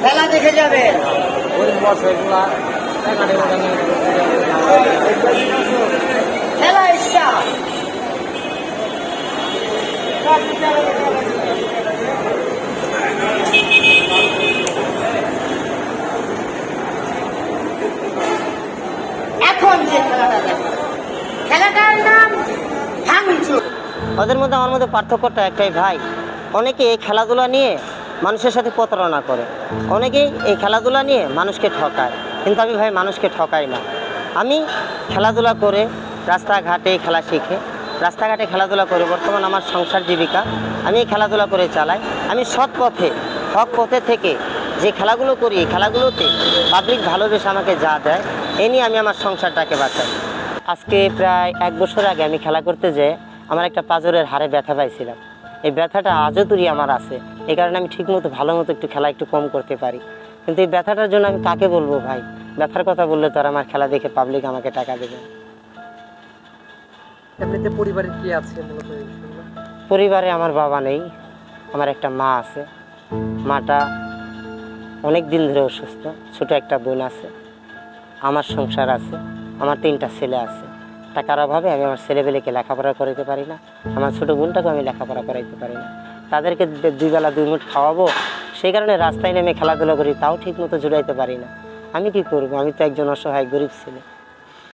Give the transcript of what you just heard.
খেলা দেখে যাবে। খেলা স্টার্ট। এখন যে খেলাটা দেখো, খেলাটার নাম ভাঙচুর। ওদের মধ্যে আমার মধ্যে পার্থক্যটা একটাই ভাই, অনেকে এই খেলাধুলা নিয়ে মানুষের সাথে প্রতারণা করে, অনেকেই এই খেলাধুলা নিয়ে মানুষকে ঠকায়, কিন্তু আমি ভাই মানুষকে ঠকাই না। আমি খেলাধুলা করে রাস্তাঘাটে খেলা শিখে রাস্তাঘাটে খেলাধুলা করে বর্তমান আমার সংসার জীবিকা আমি এই খেলাধুলা করে চালাই। আমি সৎ পথে হক পথে থেকে যে খেলাগুলো করি এই খেলাগুলোতে পাবলিক ভালোবেসে আমাকে যা দেয় এ নিয়ে আমি আমার সংসারটাকে বাঁচাই। আজকে প্রায় 1 বছর আগে আমি খেলা করতে যেয়ে আমার একটা পাঁজরের হাড়ে ব্যথা পাইছিলাম। এই ব্যথাটা আজও তুরি আমার আছে, এই কারণে আমি ঠিকমতো ভালো মতো একটু খেলা একটু কম করতে পারি। কিন্তু এই ব্যথাটার জন্য আমি কাকে বলবো ভাই? ব্যথার কথা বললে তো আর আমার খেলা দেখে পাবলিক আমাকে টাকা দেবে। এমনিতে পরিবারে কি আছে মূলত এই বিষয়গুলো? পরিবারে আমার বাবা নেই, আমার একটা মা আছে। মাটা অনেক দিন ধরে অসুস্থ, ছোটো একটা বোন আছে, আমার সংসার আছে, আমার 3টা ছেলে আছে। টাকার অভাবে আমি আমার ছেলেবেলেকে লেখাপড়া করাইতে পারি না, আমার ছোটো বোনটাকে আমি লেখাপড়া করাইতে পারি না। তাদেরকে 2 বেলা 2 মুঠ খাওয়াবো, সেই কারণে রাস্তায় নেমে খেলাধুলা করি, তাও ঠিক মতো জুড়াইতে পারি না। আমি কি করবো? আমি তো একজন অসহায় গরিব ছেলে।